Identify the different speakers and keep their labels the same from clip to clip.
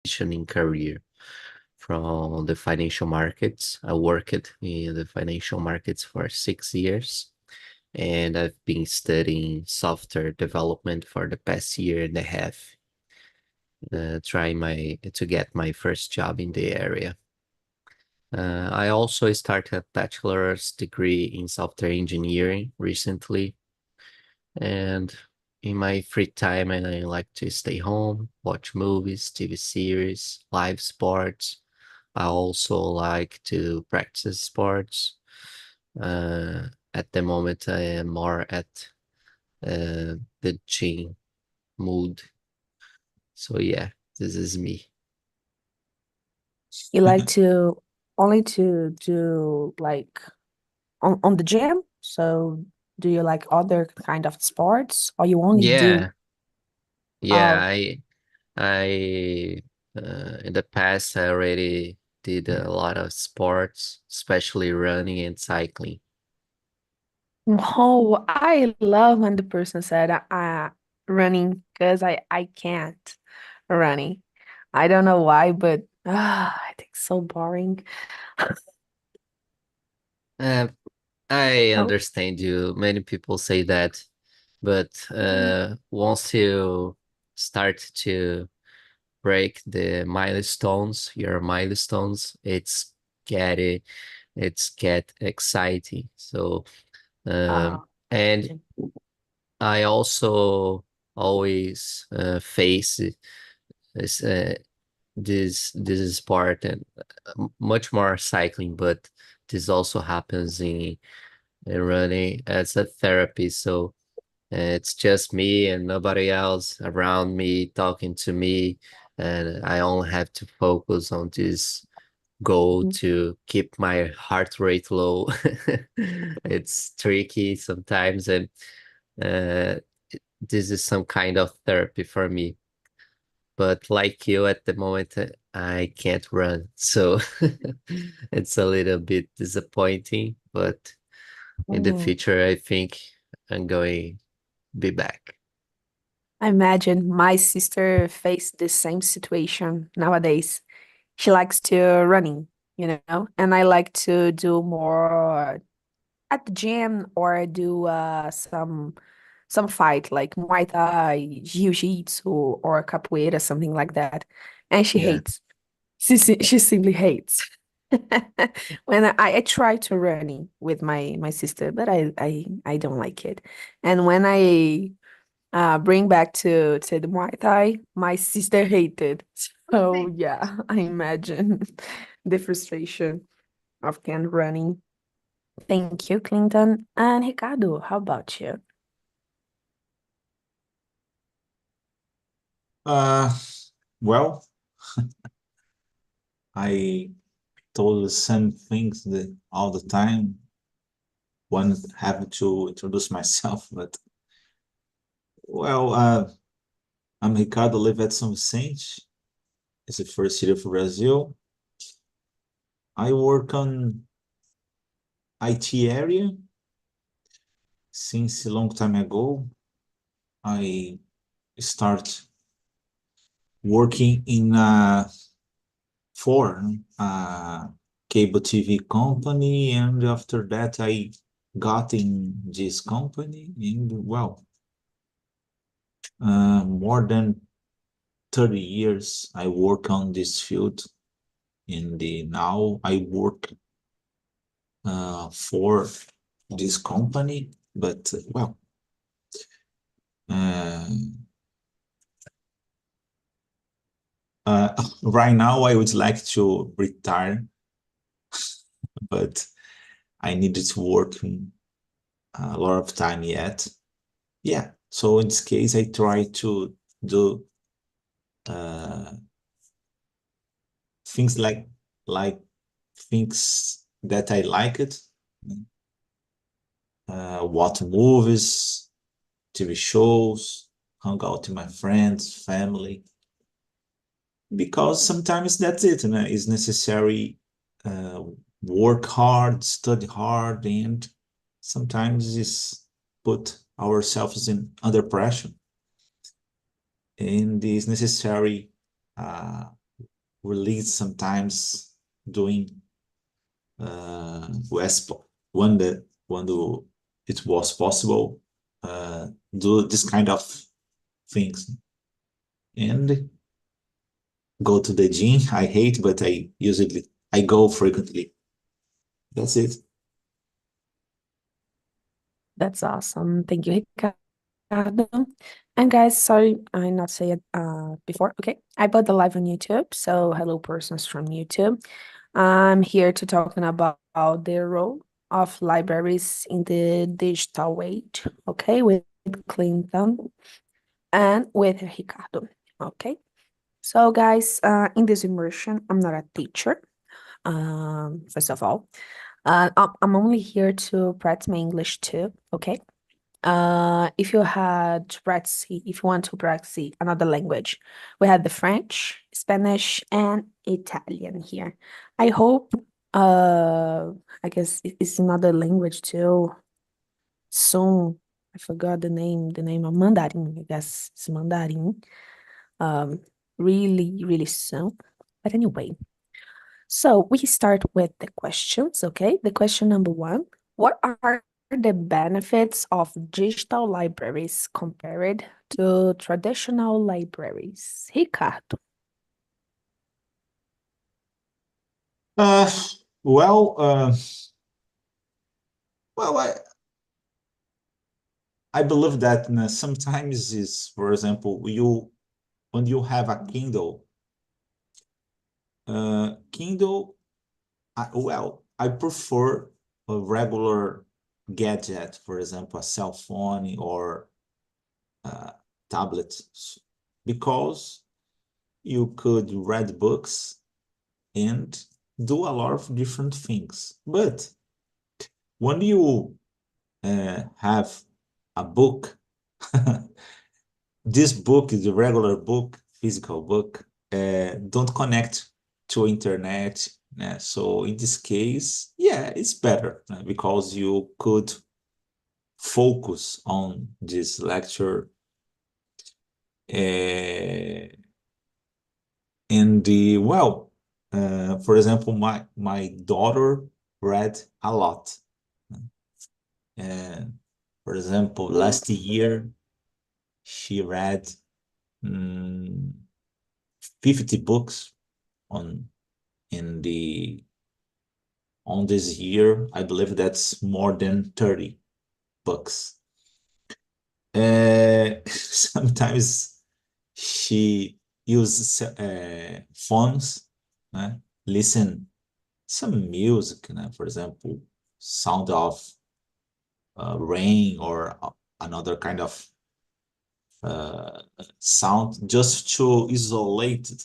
Speaker 1: transitioning career from the financial markets. I worked in the financial markets for 6 years, and I've been studying software development for the past year and a half, trying my to get my first job in the area. I also started a bachelor's degree in software engineering recently, and in my free time, and I like to stay home, watch movies, TV series, live sports. I also like to practice sports. At the moment, I am more at the gym mood. So yeah, this is me.
Speaker 2: You like to only to do like on the gym? So do you like other kind of sports or you only do
Speaker 1: Yeah, yeah.
Speaker 2: uh
Speaker 1: I in the past I already did a lot of sports, especially running and cycling.
Speaker 2: oh, I love when the person said running because I can't running. I don't know why, but I think so boring.
Speaker 1: Uh, I
Speaker 2: Oh,
Speaker 1: understand you. Many people say that, but
Speaker 2: mm,
Speaker 1: once you start to break the milestones, your milestones, get it's get exciting. So
Speaker 2: uh,
Speaker 1: and I also always face this this sport and much more cycling, but this also happens in running as a therapy. So it's just me and nobody else around me talking to me, and I only have to focus on this goal to keep my heart rate low. It's tricky sometimes, and uh, this is some kind of therapy for me. But like you, at the moment, I can't run, so it's a little bit disappointing. But in the
Speaker 2: mm.
Speaker 1: future, I think I'm going to be back.
Speaker 2: I imagine my sister faced the same situation nowadays. She likes to running, and I like to do more at the gym or do some fight like Muay Thai, Jiu-Jitsu or capoeira, something like that. And she
Speaker 1: Yeah.
Speaker 2: hates. She simply hates. When I try to running with my sister, but I don't like it. And when I bring back to the Muay Thai, my sister hated. So yeah, I imagine the frustration of can running. Thank you, Clinton. And Ricardo, how about you?
Speaker 3: Uh, well, I told the same things all the time. One have to introduce myself, but well, I'm Ricardo, live at São Vicente. It's the first city of Brazil. I work on IT area since a long time ago. I start working in for a cable TV company, and after that I got in this company, and well, more than 30 years I work on this field. In the now I work for this company, but well, uh, right now I would like to retire, but I needed to work a lot of time yet. Yeah, so in this case, I try to do uh, things like things that I like it, watch movies, TV shows, hang out with my friends, family, because sometimes that's it, and it's necessary. Uh, Work hard, study hard, and sometimes is put ourselves in under pressure, and it's necessary uh, release sometimes doing when it was possible, do this kind of things and go to the gym. I hate, but I go frequently. That's it.
Speaker 2: That's awesome. Thank you, Ricardo. And guys, sorry, I not say it before. Okay, I put the live on YouTube. So hello, persons from YouTube. I'm here to talking about the role of libraries in the digital age. Okay, with Clinton and with Ricardo. Okay. So guys, in this immersion, I'm not a teacher. First of all, I'm only here to practice my English too. Okay. If you had to practice, if you want to practice another language, we have the French, Spanish, and Italian here. I hope, I guess it's another language too. Soon, I forgot the name of Mandarin. I guess it's Mandarin. Um, really, really soon. But anyway, so we start with the questions, okay? The question number one, what are the benefits of digital libraries compared to traditional libraries? Ricardo.
Speaker 3: Uh, well, uh, well, I believe that sometimes is, for example, when you have a Kindle, I prefer a regular gadget, for example, a cell phone or a tablet, because you could read books and do a lot of different things. But when you have a book, this book is a regular book, physical book, don't connect to internet. So in this case, yeah, it's better because you could focus on this lecture. And for example, my daughter read a lot. And for example, last year she read 50 books on in the on this year. I believe that's more than 30 books. Sometimes she uses phones, listen some music, for example, sound of rain or another kind of sound, just to isolate it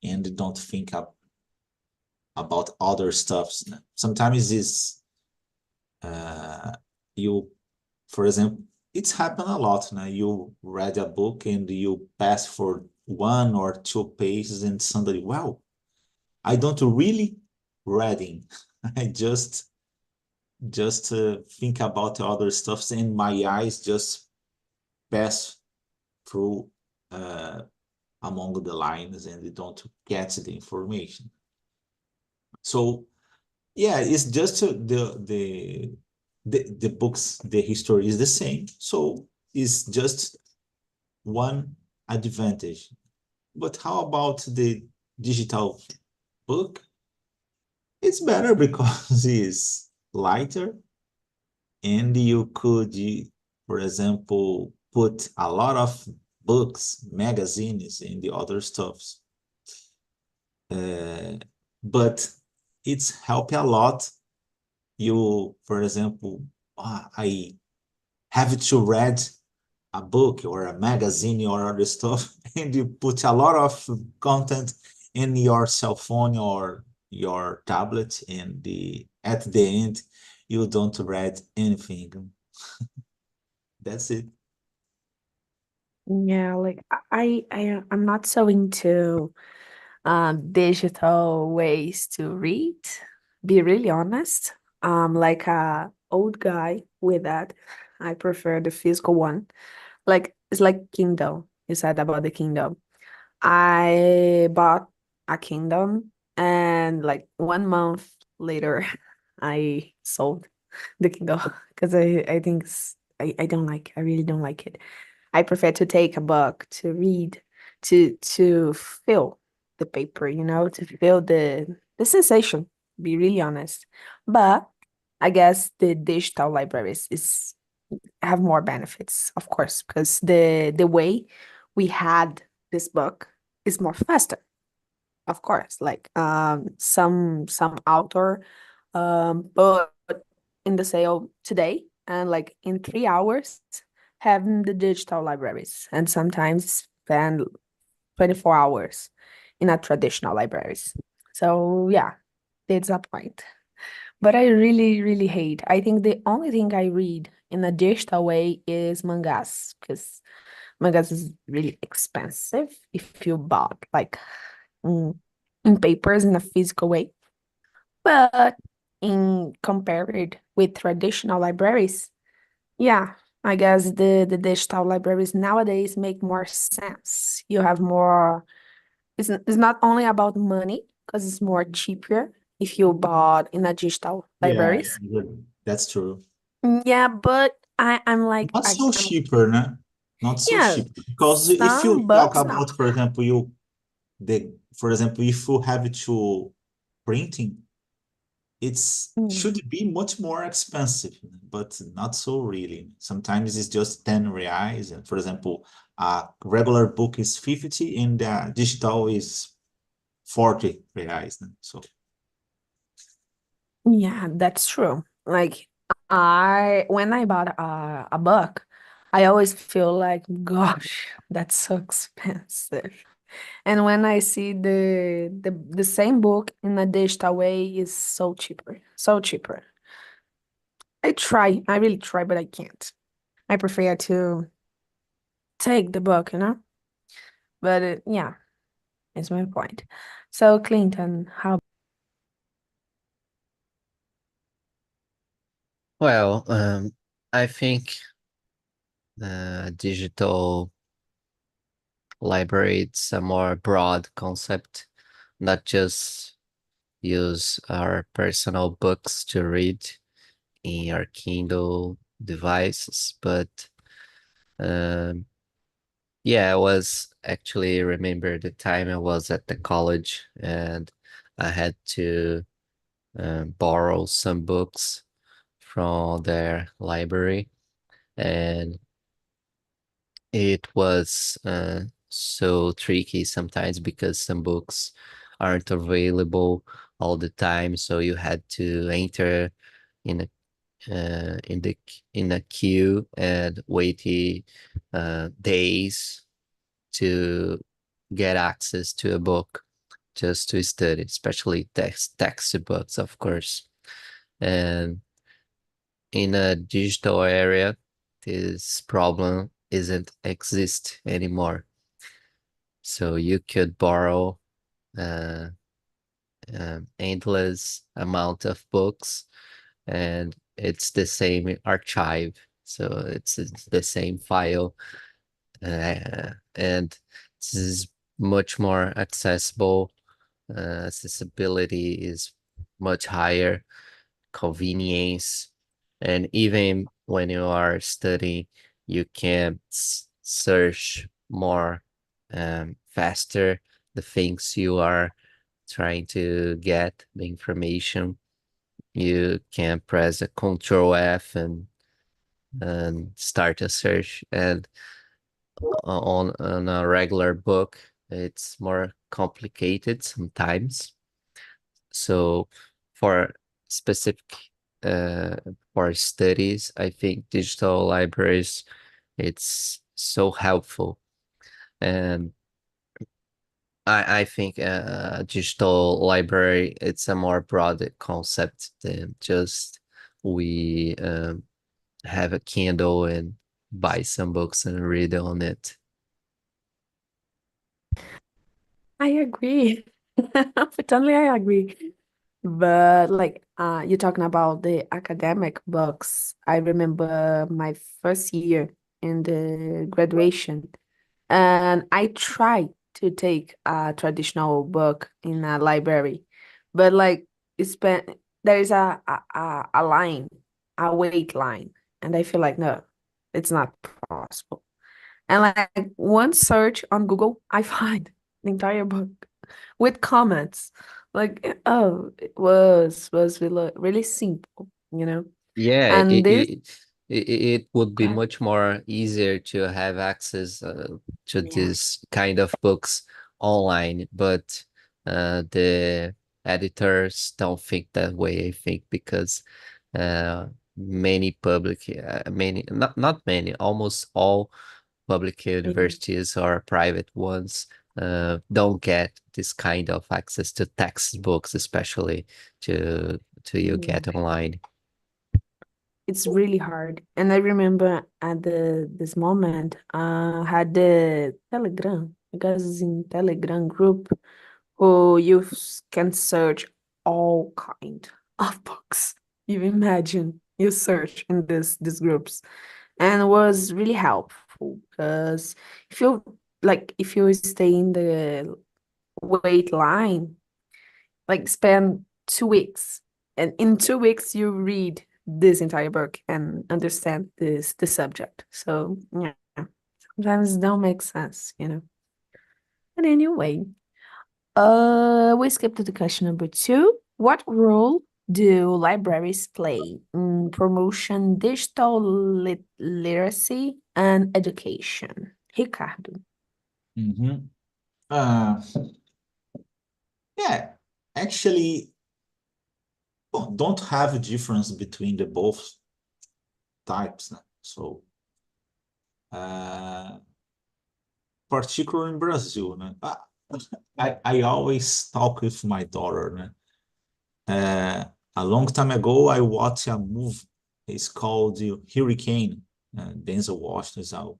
Speaker 3: and don't think about other stuffs. Sometimes it's you, for example, it's happened a lot. Now you read a book and you pass for one or two pages and suddenly, wow, I don't really reading. I just think about other stuffs and my eyes just pass through among the lines and they don't get the information. So yeah, it's just the books, the history is the same. So it's just one advantage. But how about the digital book? It's better because it's lighter and you could, for example, put a lot of books, magazines, and the other stuffs. But it's helped a lot. You, for example, I have to read a book or a magazine or other stuff, and you put a lot of content in your cell phone or your tablet, and at the end, you don't read anything. That's it.
Speaker 2: Yeah, like I'm not so into digital ways to read, be really honest. Like a old guy with that. I prefer the physical one. Like it's like Kindle. You said about the Kindle. I bought a Kindle, and like 1 month later, I sold the Kindle because I think I don't like I really don't like it. I prefer to take a book to read, to feel the paper, to feel the sensation, be really honest. But I guess the digital libraries is have more benefits, of course, because the way we had this book is more faster, of course. Like some author put in the sale today, and like in 3 hours having the digital libraries, and sometimes spend 24 hours in a traditional libraries. So yeah, it's a point. But I really, really hate. I think the only thing I read in a digital way is mangas, because mangas is really expensive if you bought like mm, in papers in a physical way. But in compared with traditional libraries, yeah, I guess the digital libraries nowadays make more sense. You have more. It's not only about money because it's more cheaper if you bought in a digital
Speaker 3: Yeah,
Speaker 2: libraries.
Speaker 3: that's true.
Speaker 2: Yeah, but I'm like
Speaker 3: Not so
Speaker 2: I'm
Speaker 3: cheaper, né? Not so
Speaker 2: yeah,
Speaker 3: cheap. Because if
Speaker 2: some
Speaker 3: you talk
Speaker 2: books no.
Speaker 3: about, for example, if you have to printing, it's
Speaker 2: Mm.
Speaker 3: should be much more expensive, but not so really. Sometimes it's just 10 reais. And for example, a regular book is 50 and digital is 40 reais. Né? So
Speaker 2: Yeah, that's true. Like I when I bought a book, I always feel like, gosh, that's so expensive. And when I see the same book in a digital way is so cheaper, so cheaper. I really try, but I can't. I prefer to take the book, But yeah, it's my point. So Clinton, how?
Speaker 1: Well, I think digital library, it's a more broad concept, not just use our personal books to read in our Kindle devices, but um, yeah, I was actually remember the time I was at the college and I had to borrow some books from their library, and it was so tricky sometimes because some books aren't available all the time, so you had to enter in a in a queue and wait days to get access to a book just to study, especially textbooks, of course. And in a digital area, this problem isn't exist anymore. So you could borrow uh, endless amount of books, and it's the same archive. So it's the same file, and this is much more accessible. Accessibility is much higher, convenience, and even when you are studying, you can search more faster the things you are trying to get the information. You can press a Control F and start a search. And on a regular book, it's more complicated sometimes. So for specific uh, for studies, I think digital libraries it's so helpful. And I think a digital library it's a more broad concept than just we have a Kindle and buy some books and read on it.
Speaker 2: I agree. Totally, I agree. But like you're talking about the academic books. I remember my first year in the graduation, and I tried. to take a traditional book in a library, but like there is a line, a wait line, and I feel like no, it's not possible. And like one search on Google, I find the entire book with comments. Like, oh, it was really simple, you know?
Speaker 1: Yeah,
Speaker 2: And this,
Speaker 1: it would be
Speaker 2: okay,
Speaker 1: much more easier to have access to
Speaker 2: yeah,
Speaker 1: this kind of books online, but the editors don't think that way, I think, because not many, almost all public
Speaker 2: yeah,
Speaker 1: universities or private ones don't get this kind of access to textbooks, especially to you
Speaker 2: yeah.
Speaker 1: get online.
Speaker 2: It's really hard. And I remember at this moment, had the Telegram, because in Telegram group, who can search all kind of books. You imagine you search in these groups, and it was really helpful because if you stay in the wait line, like spend 2 weeks, and in 2 weeks you read this entire book and understand the subject. So yeah, sometimes it don't make sense, you know. But anyway, we skip to the question number 2. What role do libraries play in promotion digital literacy and education? Ricardo.
Speaker 3: Mhm. Uh, yeah, actually, don't have a difference between the both types. Né? So, particularly in Brazil, né? I always talk with my daughter. Né? A long time ago, I watched a movie. It's called Hurricane. Denzel Washington is a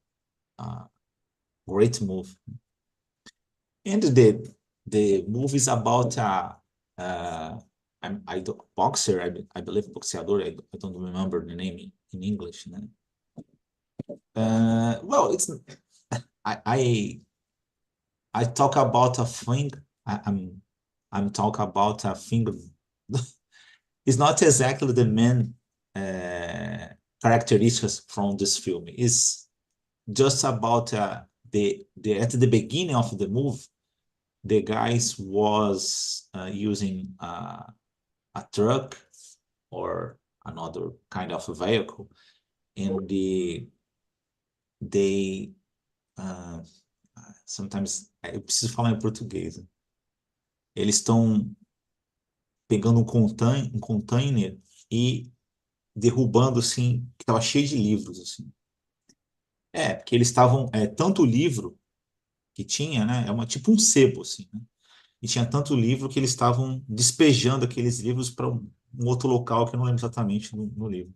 Speaker 3: great movie. And the movie is about I don't, boxer, I believe boxeador, I don't remember the name in English. Né? Well, it's I, I I talk about a thing. I'm talk about a thing. It's not exactly the main characteristics from this film. It's just about the at the beginning of the movie, the guys was using a truck or another kind of vehicle, and they uh, sometimes eu preciso falar em português. Né? Eles estão pegando um container e derrubando assim, que estava cheio de livros assim. Porque eles estavam tanto livro que tinha, né? É uma tipo um sebo assim, né? E tinha tanto livro que eles estavam despejando aqueles livros para um outro local que eu não lembro exatamente no livro.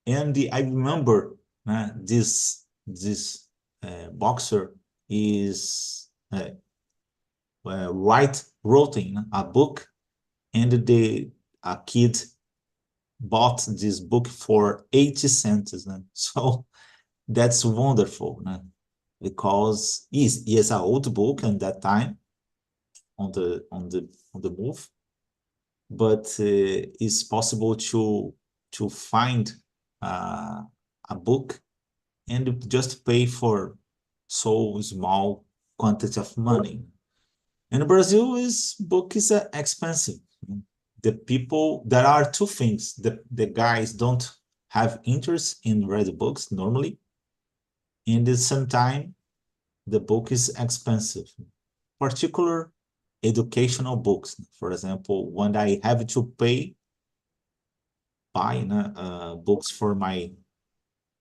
Speaker 3: And I remember, né, this boxer is writing a book, and a kid bought this book for 80 cents. Né? So that's wonderful, né? Because it's an old book at that time on the move, but it's possible to find a book and just pay for so small quantity of money. In Brazil, book is expensive. The people, there are two things. The guys don't have interest in read books normally, and at the same time, the book is expensive. Particular educational books. For example, when I have to buy books for my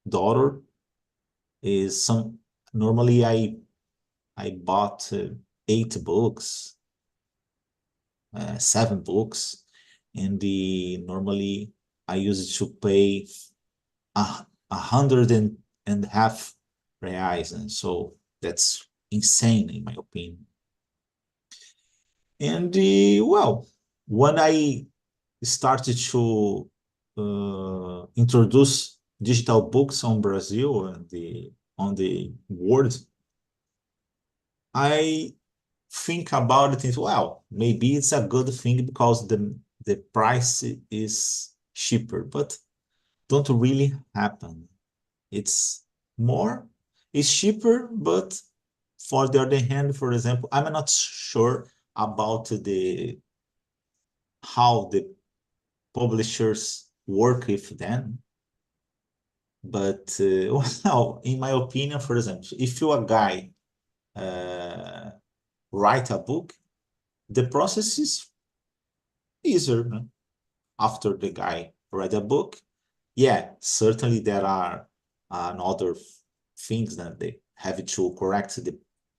Speaker 3: daughter, is some normally I bought 8 books, 7 books, and normally I used to pay a hundred and half reais, and so that's insane in my opinion. And well, when I started to introduce digital books on Brazil and on the world, I think about it as well. Maybe it's a good thing because the price is cheaper, but don't really happen. It's more, it's cheaper, but for the other hand, for example, I'm not sure about the how the publishers work with them. But well, in my opinion, for example, if you a guy write a book, the process is easier, no? After the guy read a book. Yeah, certainly there are other things that they have to correct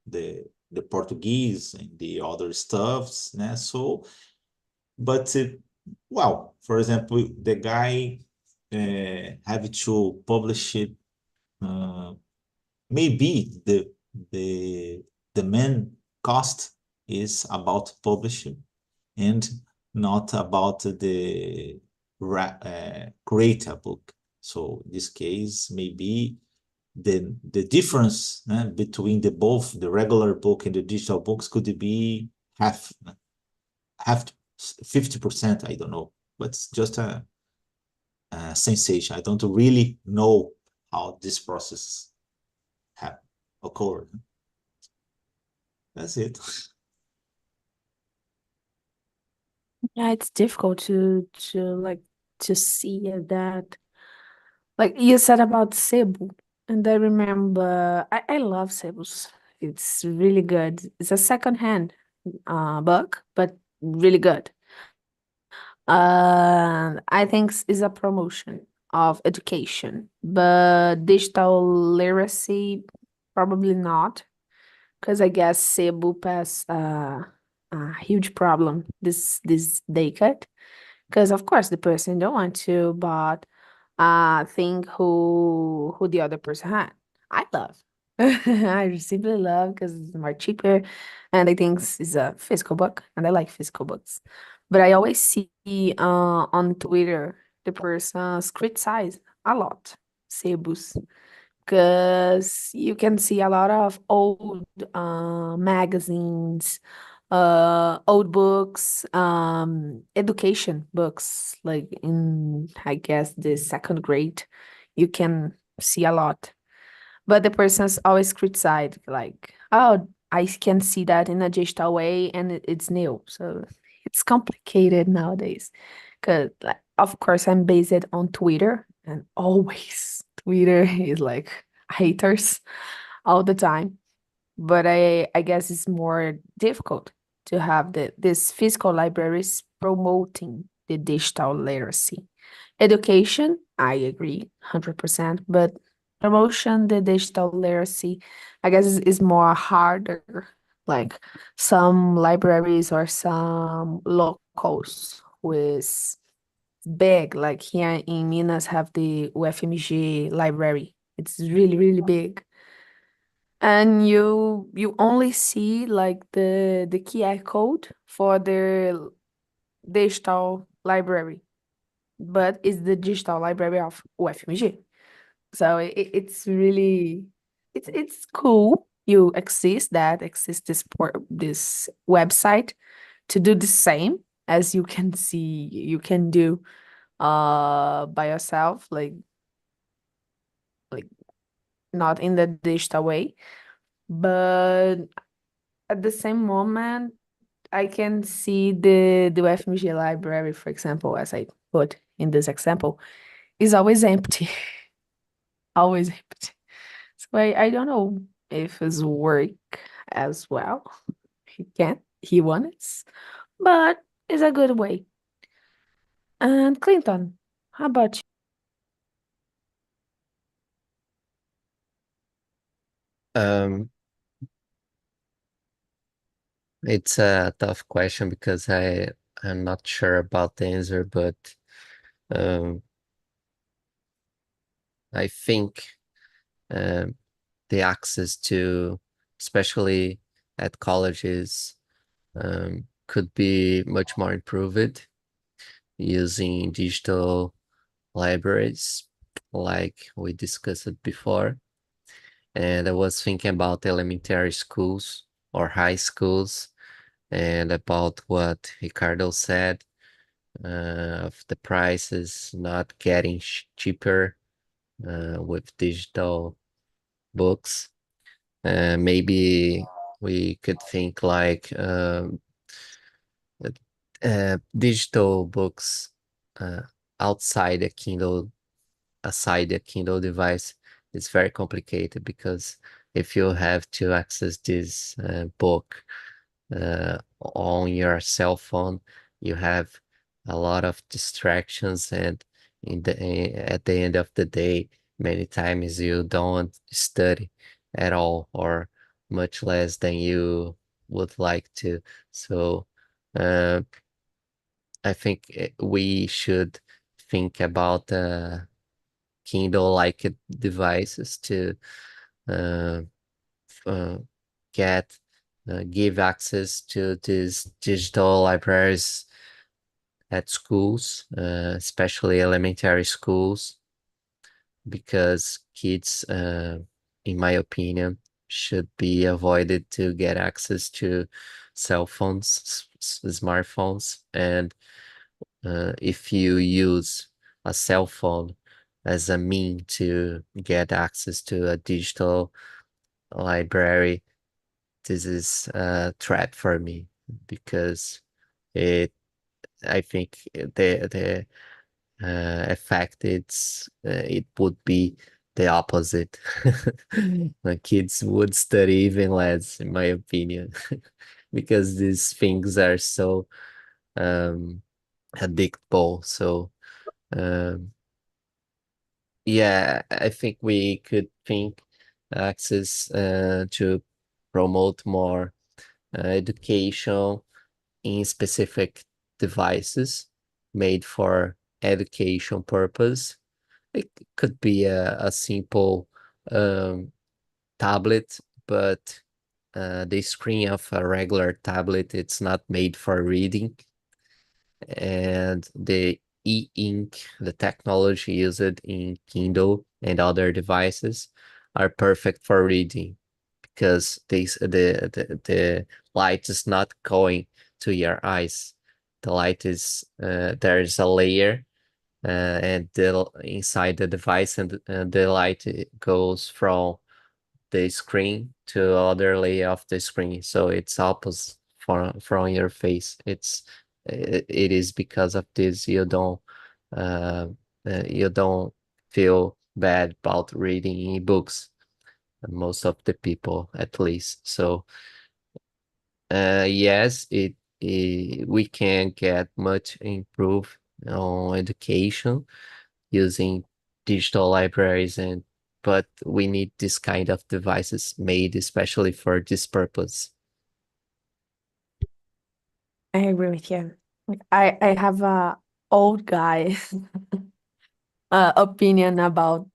Speaker 3: the Portuguese and the other stuffs, né? So, but well, for example, the guy have to publish it. Maybe the the main cost is about publishing and not about the create a book. So in this case, maybe the difference between the both the regular book and the digital books could be half 50%. I don't know, but it's just a sensation. I don't really know how this process have occurred. That's it.
Speaker 2: Yeah, it's difficult to see that. Like you said about Cebu, and I remember I love Cebu's. It's really good. It's a second-hand book, but really good. I think is a promotion of education, but digital literacy probably not, because I guess Cebu has a huge problem this decade. Because of course the person don't want to, but think who the other person had. I love. I simply love because it's more cheaper, and I think it's a physical book, and I like physical books. But I always see on Twitter the persons criticize a lot Cebus because you can see a lot of old magazines, old books, education books, like in, I guess, the second grade, you can see a lot. But the person's always criticized, like, oh, I can see that in a digital way and it's new. So it's complicated nowadays. Because, like, of course, I'm based on Twitter, and always Twitter is like haters all the time. But I guess it's more difficult to have these physical libraries promoting the digital literacy. Education, I agree 100%, but promotion the digital literacy, I guess is more harder. Like some libraries or some locals with big, like here in Minas have the UFMG library. It's really, really big. And you only see like the QR code for the digital library, but it's the digital library of UFMG. So it's really it's cool. You exist this website to do the same as you can do by yourself, like not in the digital way. But at the same moment, I can see the UFMG library, for example, as I put in this example, is always empty. Always empty. So I don't know if his work as well. He wants, but it's a good way. And Clinton, how about you?
Speaker 1: Um, it's a tough question because I'm not sure about the answer, but um, I think um, the access to, especially at colleges, could be much more improved using digital libraries, like we discussed before. And I was thinking about elementary schools or high schools, and about what Ricardo said, of the prices not getting cheaper with digital books. Maybe we could think like digital books uh, outside a Kindle, aside a Kindle device, is very complicated because if you have to access this book on your cell phone, you have a lot of distractions, and at the end of the day, many times you don't study at all, or much less than you would like to. So uh, I think we should think about Kindle-like devices to uh, uh, get give access to these digital libraries at schools, especially elementary schools, because kids, in my opinion, should be avoided to get access to cell phones, smartphones, and if you use a cell phone as a mean to get access to a digital library, this is a threat for me because it I think the effect it would be the opposite. The kids would study even less, in my opinion, because these things are so um addictable. So um yeah, I think we could think access to promote more education in specific devices made for education purpose. It could be a simple um, tablet, but the screen of a regular tablet, it's not made for reading, and the e-ink, the technology used in Kindle and other devices are perfect for reading because the light is not going to your eyes. The light is there is a layer and inside the device, and the light goes from the screen to other layer of the screen, so it's opposite from your face. It is because of this uh, you don't feel bad about reading ebooks, most of the people at least. So yes, we can get much improve on education using digital libraries, and but we need this kind of devices made especially for this purpose.
Speaker 2: I agree with you. Like, I have a old guy opinion about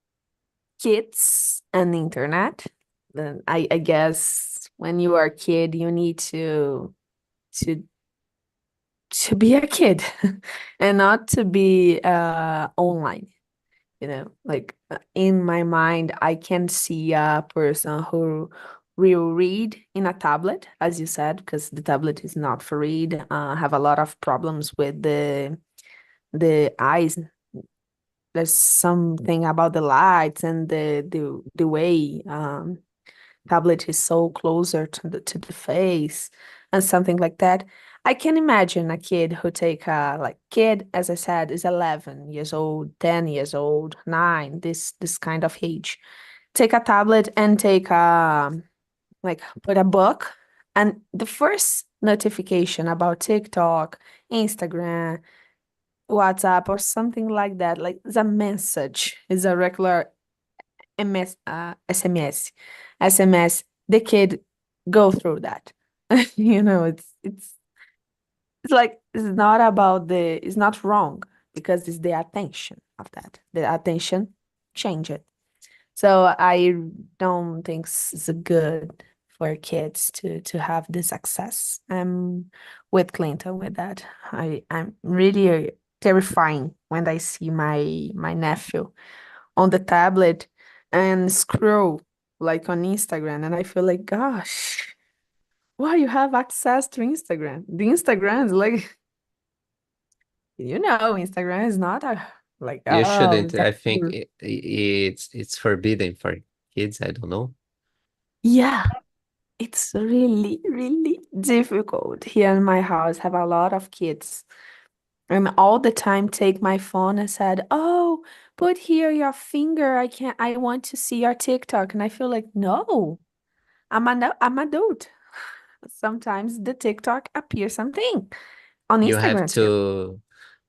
Speaker 2: kids and internet. Then I guess when you are a kid, you need to to be a kid and not to be online. Like in my mind, I can see a person who will read in a tablet, as you said, because the tablet is not for read. Have a lot of problems with the eyes. There's something about the lights and the way tablet is so closer to the face and something like that. I can imagine a kid who take a like kid, as I said, is 11 years old, 10 years old, 9, this kind of age. Take a tablet and take a like put a book, and the first notification about TikTok, Instagram, WhatsApp or something like that, like it's a message, it's a regular SMS, SMS, the kid go through that. It's like it's not about it's not wrong because it's the attention of that. The attention change it. So I don't think it's good for kids to have this access. I'm with Clinton with that. I'm really terrifying when I see my nephew on the tablet and scroll like on Instagram, and I feel like, gosh, Well, you have access to Instagram. The Instagram is like, Instagram is not like,
Speaker 1: You
Speaker 2: oh,
Speaker 1: shouldn't.
Speaker 2: got
Speaker 1: I think
Speaker 2: to.
Speaker 1: it's forbidden for kids. I don't know.
Speaker 2: Yeah, it's really, really difficult. Here in my house, have a lot of kids. And all the time take my phone and said, "Oh, put here your finger. I want to see your TikTok." And I feel like, no, I'm adult. Sometimes the TikTok appears something on
Speaker 1: You have
Speaker 2: Instagram too.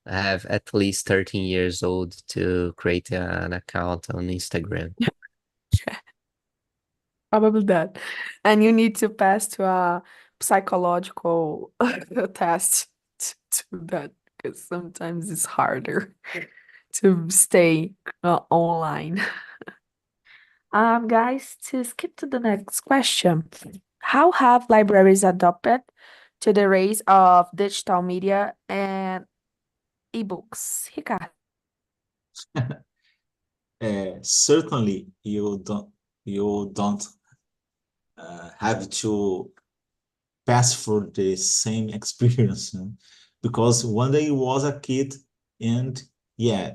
Speaker 1: to have at least 13 years old to create an account on Instagram.
Speaker 2: Probably that. And you need to pass to a psychological test to do that because sometimes it's harder to stay online. Guys, to skip to the next question. How have libraries adopted to the rise of digital media and ebooks? Ricardo.
Speaker 3: Certainly, you don't have to pass through the same experience, because one day I was a kid, and yeah,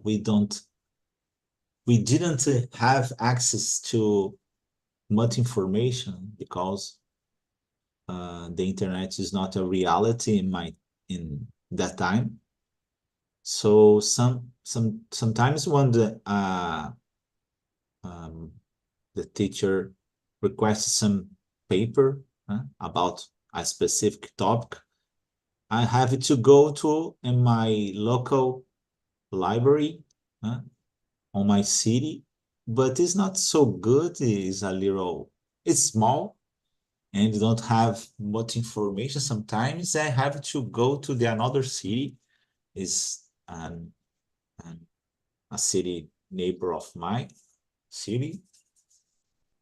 Speaker 3: we didn't have access to much information because the internet is not a reality in that time. So sometimes when um, the teacher requests some paper about a specific topic, I have to go to in my local library uh, on my city, but it's not so good. It's small and don't have much information. Sometimes I have to go to the another city. Is an a city neighbor of my city,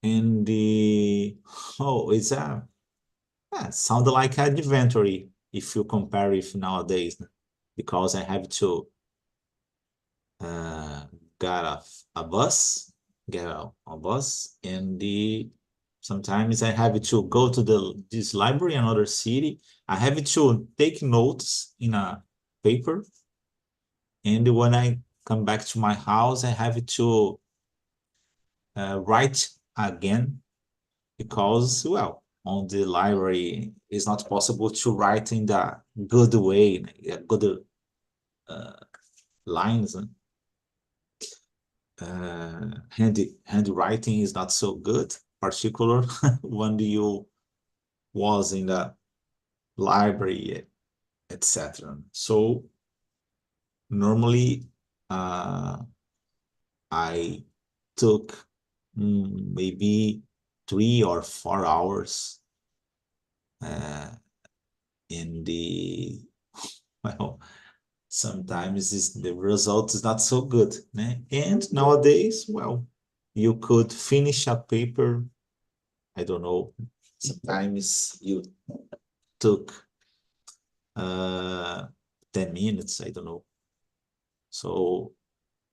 Speaker 3: and the it's a sound like an inventory if you compare with nowadays, because I have to uh, get a bus, get a bus, and the sometimes I have to go to this library in another city. I have to take notes in a paper, and when I come back to my house, I have to write again because, well, on the library it's not possible to write in the good way, good uh, lines. Handwriting is not so good, particular when you was in the library, etc. So normally uh, I took maybe 3 or 4 hours uh, in the well, sometimes the result is not so good, né? And nowadays, well, you could finish a paper, I don't know, sometimes you took uh 10 minutes, I don't know. So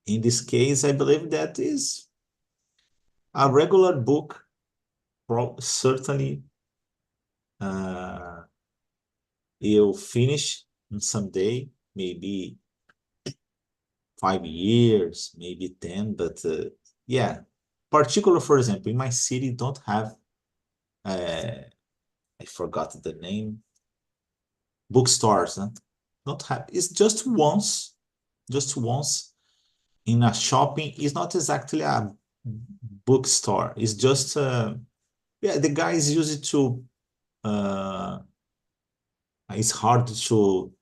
Speaker 3: in this case, I believe that is a regular book, certainly uh you'll finish in some day, maybe 5 years, maybe 10, but yeah, particular, for example, in my city don't have uh, I forgot the name, bookstores, huh? Don't have, it's just once in a shopping. It's not exactly a bookstore, it's just yeah, the guys use it to uh it's hard to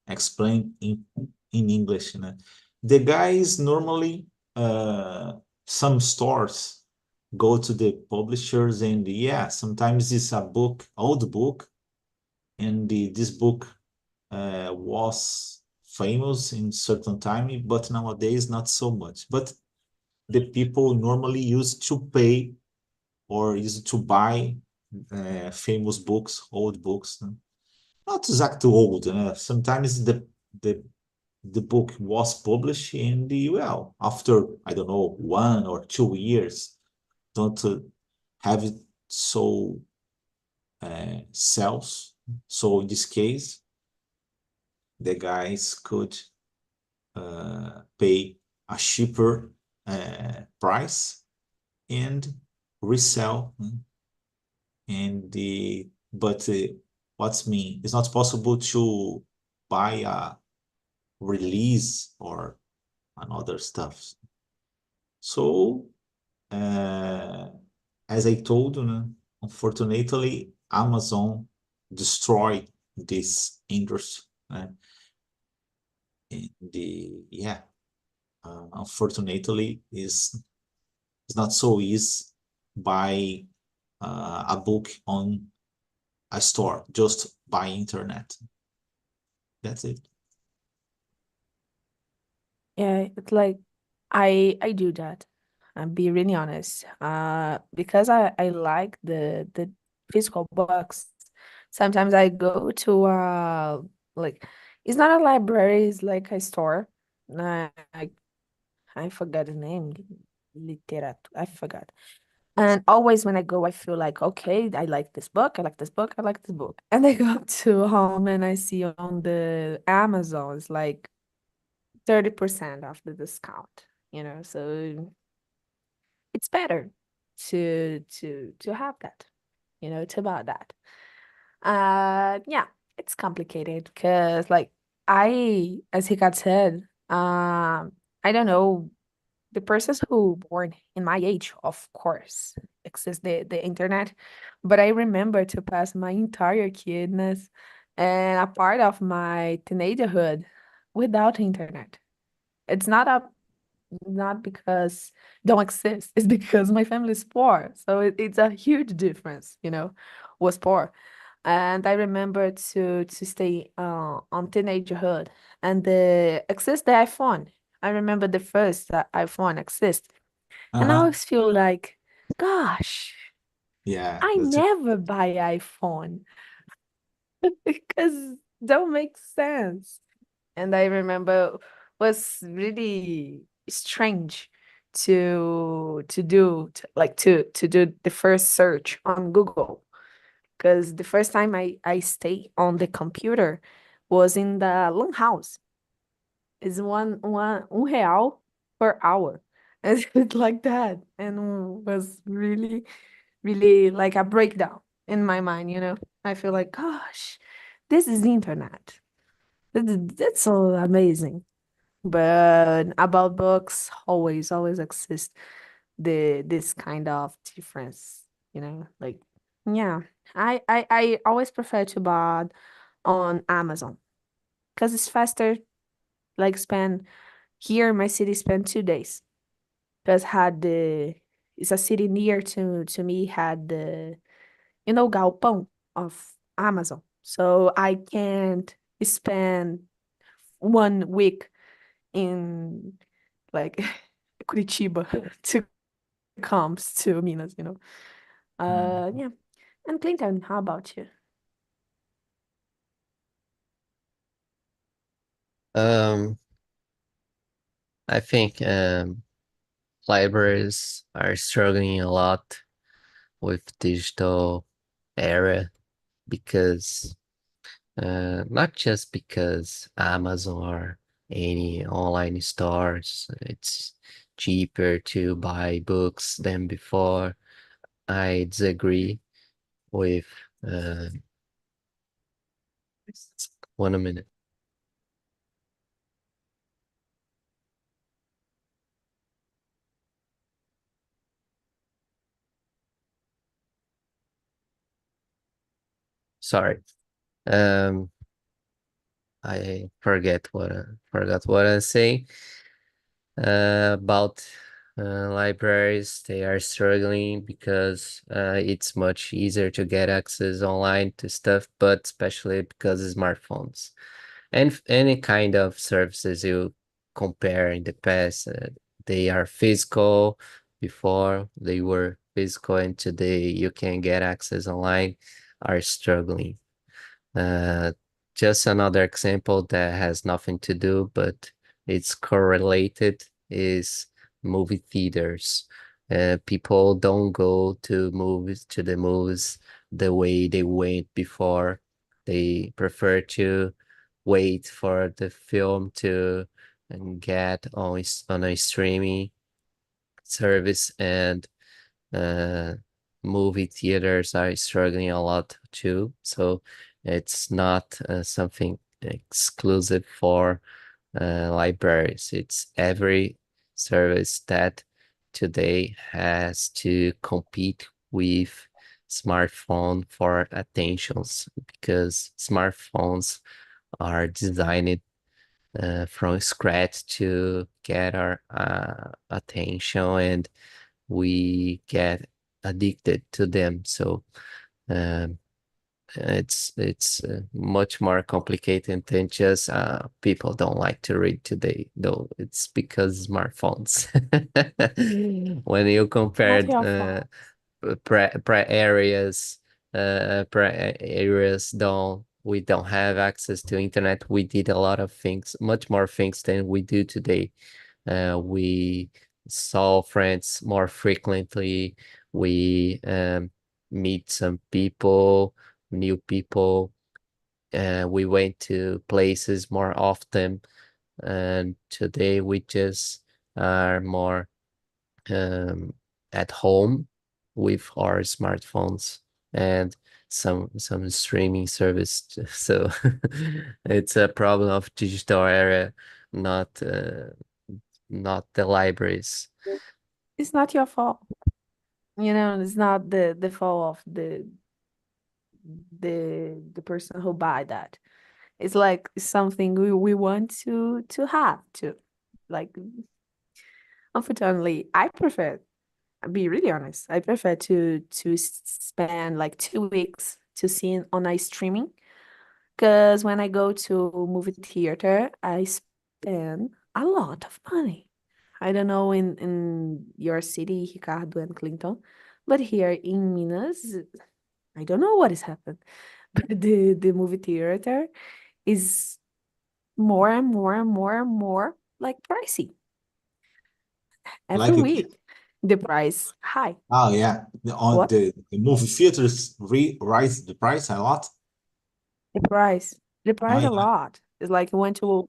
Speaker 3: explain in English, you know. The guys normally some stores go to the publishers, and yeah, sometimes it's a old book, and this book was famous in certain time, but nowadays not so much. But the people normally used to pay or used to buy famous books, old books. Not exactly old. Sometimes the the book was published in the, well, after, I don't know, 1 or 2 years, don't have it so sells. So in this case, the guys could pay a cheaper price and resell. And but what's mean? It's not possible to buy a release or another stuff. So as I told you, né, unfortunately, Amazon destroyed this industry. And yeah, unfortunately, is it's not so easy buy a book on a store just by internet. That's it.
Speaker 2: Yeah, it's like I do that. I'll be really honest. Because I like the physical books. Sometimes I go to like it's not a library, it's like a store. I I forgot the name. Literatura. I forgot. And always when I go, I feel like, okay, I like this book, I like this book, I like this book. And I go to home and I see on the Amazon, it's like 30% off the discount, so it's better to have that, to buy that. Yeah, it's complicated because like as Ricardo said, I don't know, the persons who born in my age, of course, access the internet, but I remember to pass my entire kidness and a part of my teenagerhood without internet. It's not because don't exist. It's because my family is poor. So it's a huge difference, was poor. And I remember to stay on teenagerhood and the access the iPhone. I remember the first iPhone exist. And I
Speaker 3: Uh-huh.
Speaker 2: always feel like, gosh,
Speaker 3: Yeah,
Speaker 2: I
Speaker 3: that's it.
Speaker 2: never buy iPhone because don't make sense. And I remember was really strange to do to do the first search on Google because the first time I stay on the computer was in the Lan house. It's one real per hour. And it's like that. And was really, really like a breakdown in my mind. I feel like, gosh, this is the internet. That's so amazing. But about books, always exist this kind of difference. Like, yeah, I always prefer to buy on Amazon because it's faster. Like, spend here in my city, spend 2 days because had the it's a city near to me had the galpão of Amazon, so I can't spend 1 week in like Curitiba to comes to Minas.
Speaker 3: Mm.
Speaker 2: Yeah. And Clinton, how about you?
Speaker 1: Um, I think libraries are struggling a lot with digital era because not just because Amazon or any online stores, it's cheaper to buy books than before. I disagree with uh, 1 minute. Sorry. Um, I forgot what I say about libraries. They are struggling because it's much easier to get access online to stuff, but especially because of smartphones and any kind of services you compare in the past, they are physical. Before they were physical, and today you can get access online, are struggling. Uh, just another example that has nothing to do, but it's correlated, is movie theaters. People don't go to the movies the way they went before. They prefer to wait for the film to get on a streaming service, and uh, movie theaters are struggling a lot too. So it's not something exclusive for libraries. It's every service that today has to compete with smartphone for attentions, because smartphones are designed from scratch to get our attention, and we get addicted to them. So um, it's much more complicated than just people don't like to read today, though. It's because smartphones. When you
Speaker 2: Not
Speaker 1: compared
Speaker 2: your fault.
Speaker 1: pre areas don't we don't have access to internet. We did a lot of things, much more things than we do today. We saw friends more frequently. We meet some people, new people. We went to places more often, and today we just are more um, at home with our smartphones and some streaming service. So it's a problem of digital era, not not the libraries.
Speaker 2: It's not your fault. It's not the fault of the person who buy that. It's like something we want to have to. Like, unfortunately, I prefer, I'll be really honest, I prefer to spend like 2 weeks to see it on a streaming. Because when I go to movie theater, I spend a lot of money. I don't know in your city, Ricardo and Clinton, but here in Minas, I don't know what has happened. But the movie theater is more and more and more and more like pricey. Every
Speaker 3: Like,
Speaker 2: week, the price high.
Speaker 3: oh yeah,
Speaker 2: What?
Speaker 3: the movie theaters rise the price a lot.
Speaker 2: The price. The
Speaker 3: Oh
Speaker 2: price a
Speaker 3: yeah,
Speaker 2: lot. It's like you went to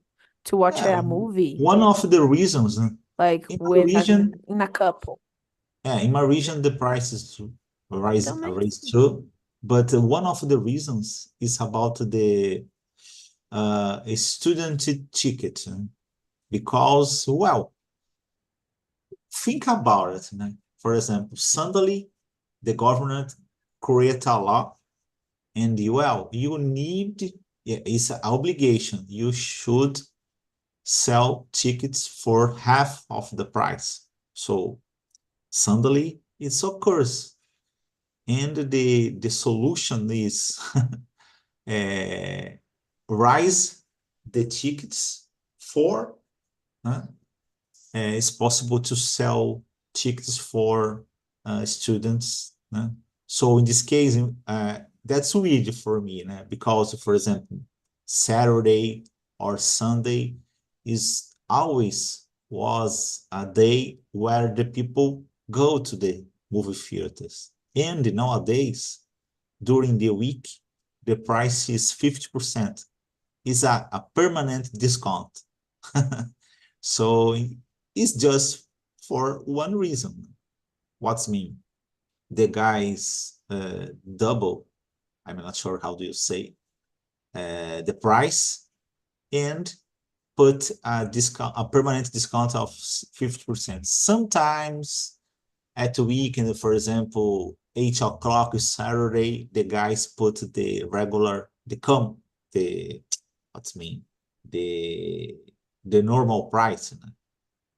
Speaker 2: watch
Speaker 3: yeah.
Speaker 2: a movie
Speaker 3: One of the reasons
Speaker 2: like
Speaker 3: in my
Speaker 2: with
Speaker 3: region,
Speaker 2: in a couple.
Speaker 3: yeah, in my region the prices
Speaker 2: It
Speaker 3: rise
Speaker 2: don't make
Speaker 3: rise
Speaker 2: sense.
Speaker 3: too. But one of the reasons is about the student ticket, because well, think about it. For example, suddenly the government create a law, and well, you need, yeah, it's an obligation. You should sell tickets for half of the price. So suddenly it's occurs, and the solution is uh, rise the tickets for. It's possible to sell tickets for students. So in this case, that's weird for me, because, for example, Saturday or Sunday is always was a day where the people go to the movie theaters. And nowadays, during the week, the price is 50%. It's a permanent discount. So it's just for one reason. What's mean? The guys double, I'm not sure how do you say, the price, and put a discount, a permanent discount of 50%. Sometimes at the weekend, for example, 8 o'clock Saturday, the guys put the regular, the what's mean, the the normal price,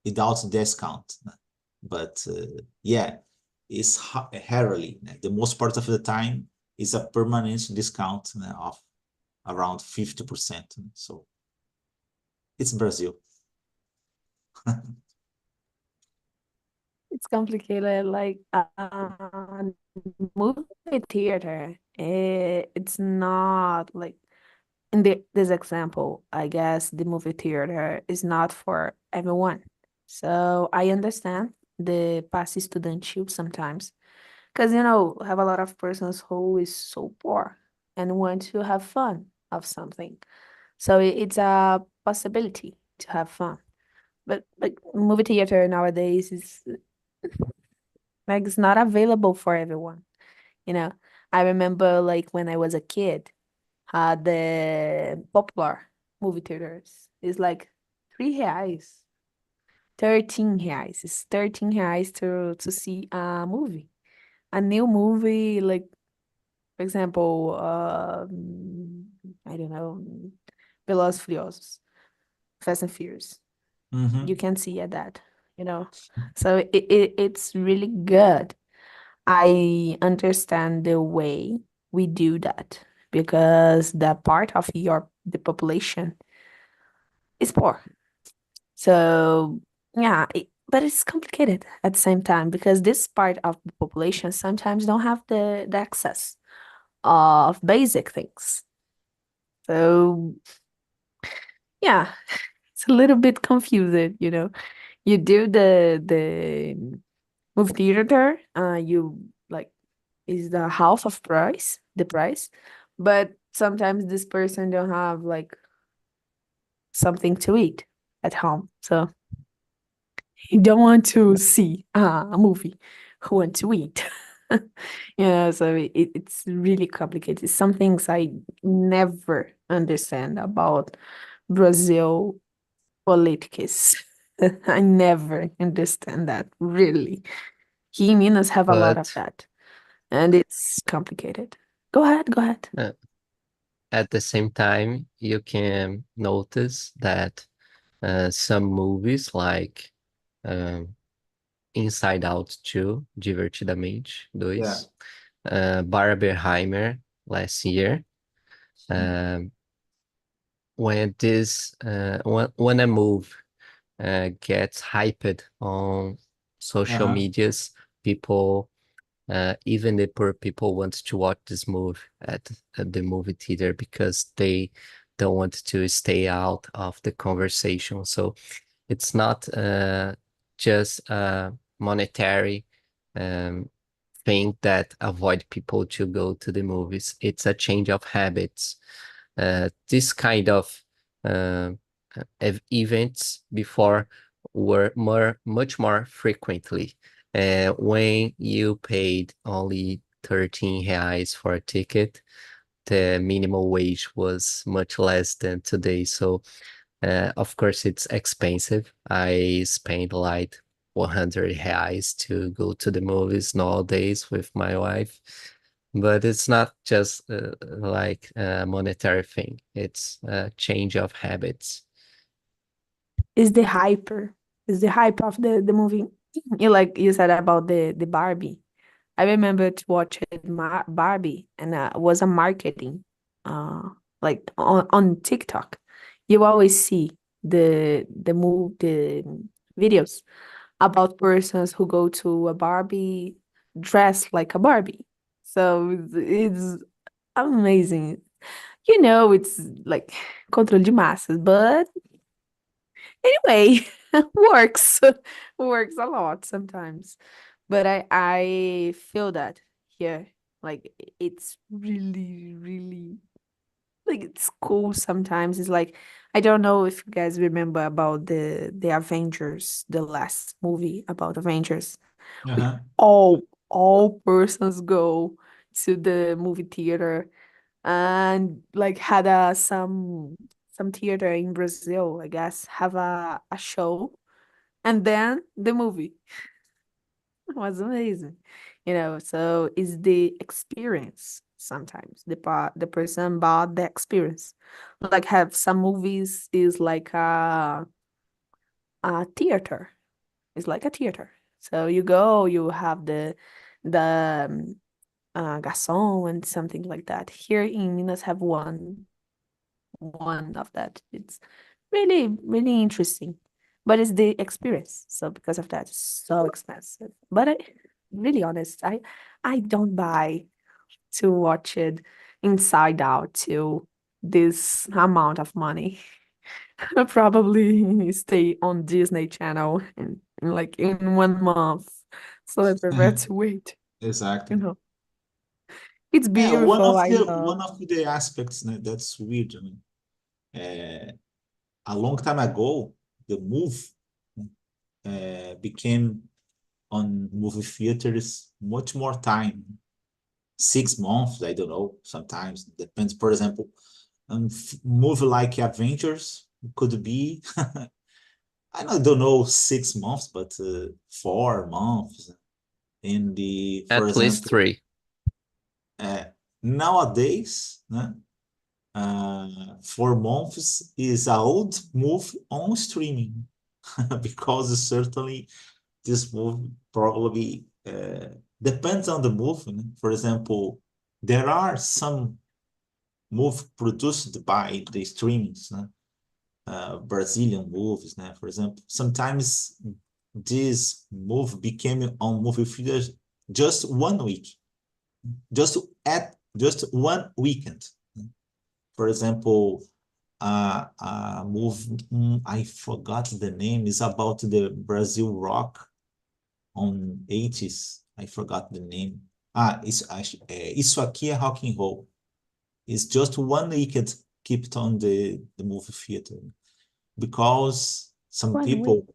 Speaker 3: without discount. But yeah, it's rarely. The most part of the time is a permanent discount of around 50%. So it's Brazil.
Speaker 2: It's complicated. Like movie theater. It's not like in this example. I guess the movie theater is not for everyone. So I understand the passe estudantil sometimes, Because have a lot of persons who is so poor and want to have fun of something. So it's a possibility to have fun. But like movie theater nowadays is like it's not available for everyone. You know, I remember like when I was a kid, the popular movie theaters is like R$ 3, R$ 13. It's R$ 13 to see a movie, a new movie. Like for example, I don't know, Velozes Furiosos, Fast and Furious. You
Speaker 3: Mm-hmm.
Speaker 2: can see at that. So it's really good. I understand the way we do that because the part of the population is poor. So yeah, but it's complicated at the same time because this part of the population sometimes don't have the access of basic things. So yeah, it's a little bit confusing. You do the movie theater, you like is the half of the price, but sometimes this person don't have like something to eat at home, so you don't want to see a movie who want to eat. So it's really complicated. Some things I never understand about Brazil politics. I never understand that, really. He and Minas have a lot of
Speaker 1: But
Speaker 2: that, and it's complicated. Go ahead, go ahead.
Speaker 1: uh, at the same time, you can notice that some movies like um, Inside Out 2, Divertidamente
Speaker 3: Yeah.
Speaker 1: 2, Barbenheimer last year, um, when a move gets hyped on social
Speaker 3: Uh-huh.
Speaker 1: medias, people, even the poor people, want to watch this movie at the movie theater because they don't want to stay out of the conversation. So it's not just a monetary um, thing that avoid people to go to the movies. It's a change of habits. This kind of uh, events before were much more frequently. When you paid only 13 reais for a ticket, the minimum wage was much less than today. So of course, it's expensive. I spend like 100 reais to go to the movies nowadays with my wife. But it's not just like a monetary thing. It's a change of habits.
Speaker 2: Is the hyper, is the hype of the movie. You said about the Barbie. I remember to watch it Barbie, and was a marketing, uh, like on TikTok. You always see the videos about persons who go to a Barbie dressed like a Barbie. So it's amazing. It's like control de massas, but anyway, works works a lot sometimes. But I feel that here, like it's really, really like it's cool sometimes. It's like I don't know if you guys remember about the Avengers, the last movie about Avengers. We
Speaker 3: Uh-huh.
Speaker 2: all persons go to the movie theater and like had some theater in Brazil, I guess, have a show and then the movie. It was amazing. So it's the experience sometimes. The person bought the experience. Like have some movies is like a theater. It's like a theater. So you go, you have the garçon and something like that. Here in Minas have one of that. It's really, really interesting. But it's the experience. So because of that, it's so expensive. But really honest, I don't buy to watch it inside out to this amount of money. I'll probably stay on Disney Channel in like in 1 month. So I prefer to wait.
Speaker 3: Exactly.
Speaker 2: You know, it's
Speaker 3: Yeah,
Speaker 2: beautiful. I
Speaker 3: one
Speaker 2: love.
Speaker 3: of the aspects that's weird. I mean, uh, a long time ago, the move became on movie theaters much more time. 6 months, I don't know, sometimes depends. For example, movie like Avengers could be, don't know, 6 months, but 4 months. For
Speaker 1: At least
Speaker 3: example,
Speaker 1: 3.
Speaker 3: nowadays, né, 4 months is an old movie on streaming because certainly this movie probably depends on the movie, né? For example, there are some movie produced by the streamings, né? Brazilian movies, né? For example, sometimes this movie became on movie theaters just 1 week, just one weekend. For example, a movie, I forgot the name, is about the Brazil rock on 80s. I forgot the name. Isso aqui é rock and roll. It's just 1 weekend kept on the movie theater because some
Speaker 2: 1 week.
Speaker 3: people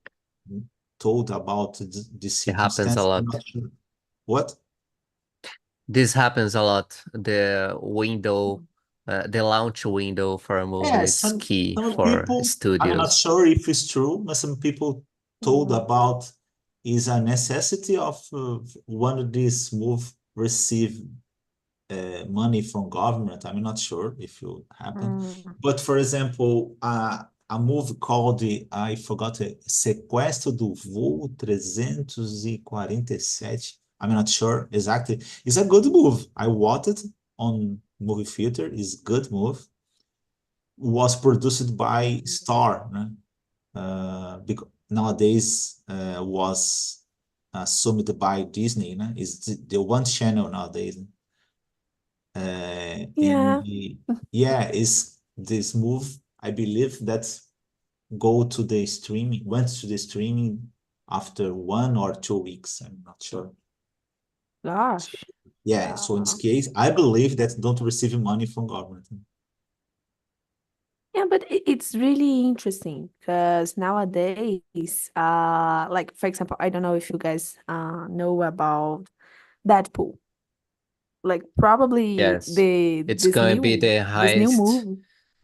Speaker 3: told about the
Speaker 1: It happens a
Speaker 3: circumstance. I'm
Speaker 1: lot.
Speaker 3: not sure. What?
Speaker 1: This happens a lot. The launch window for a movie,
Speaker 3: Yeah,
Speaker 1: it's key
Speaker 3: some
Speaker 1: for
Speaker 3: people, I'm not
Speaker 1: studios.
Speaker 3: sure if it's true, but some people told
Speaker 2: Mhm.
Speaker 3: about is a necessity of one of these move receive money from government. I'm not sure if it happened.
Speaker 2: Mm.
Speaker 3: But for example, a movie called, I forgot it, Sequestro do Voo 347. I'm not sure exactly. It's a good move. I watched it on movie theater. It's good move. Was produced by Star, né? Because nowadays was assumed by Disney, né? Is the one channel nowadays.
Speaker 2: Yeah.
Speaker 3: Yeah, is this move, I believe that went to the streaming after 1 or 2 weeks. I'm not sure.
Speaker 2: Gosh.
Speaker 3: Yeah, so in this case, I believe that don't receive money from government.
Speaker 2: Yeah, but it's really interesting because nowadays, like for example, I don't know if you guys know about Deadpool. Like probably
Speaker 1: Yes. It's
Speaker 2: this
Speaker 1: going to be
Speaker 2: new
Speaker 1: the
Speaker 2: this new
Speaker 1: highest
Speaker 2: movie.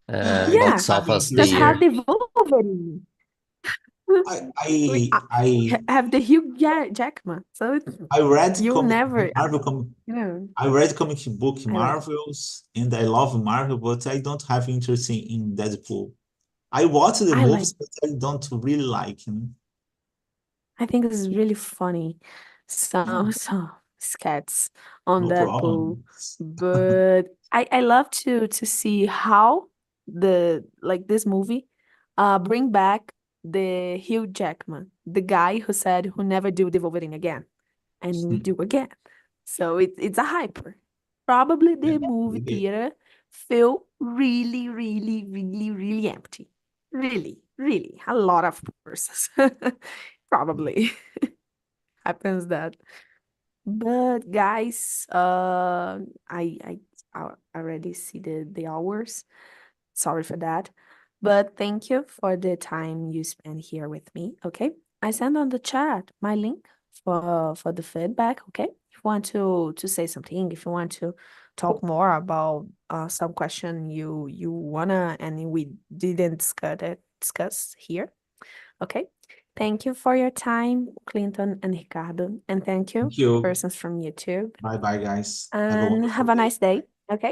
Speaker 2: Yeah,
Speaker 1: box
Speaker 3: I've been
Speaker 1: office the
Speaker 2: just
Speaker 3: interested.
Speaker 2: have
Speaker 1: year.
Speaker 2: the Wolverine. We have the Hugh Jackman, so
Speaker 3: I read
Speaker 2: you'll
Speaker 3: comic
Speaker 2: never,
Speaker 3: Marvel com
Speaker 2: you know,
Speaker 3: I read comic book
Speaker 2: I like.
Speaker 3: Marvels and I love Marvel, but I don't have interest in Deadpool. I watch the
Speaker 2: I like.
Speaker 3: movies, but I don't really like him.
Speaker 2: I think this is really funny.
Speaker 3: Yeah,
Speaker 2: Some sketches on
Speaker 3: no
Speaker 2: Deadpool,
Speaker 3: problem.
Speaker 2: but I love to see how this movie bring back the Hugh Jackman, the guy who said who never do the Wolverine again, and we do again. So it's a hyper. Probably
Speaker 3: Yeah,
Speaker 2: the movie
Speaker 3: maybe.
Speaker 2: theater feel really, really, really, really empty. Really, really, a lot of persons. Probably happens that. But guys, I already see the hours. Sorry for that. But thank you for the time you spent here with me. Okay. I send on the chat my link for the feedback. Okay. If you want to say something, if you want to talk more about some question you wanna and we didn't discuss here. Okay. Thank you for your time, Clinton and Ricardo. And thank you,
Speaker 3: Thank you.
Speaker 2: persons from YouTube.
Speaker 3: Bye bye, guys. Have a
Speaker 2: And
Speaker 3: wonderful
Speaker 2: have a
Speaker 3: day.
Speaker 2: nice day. Okay.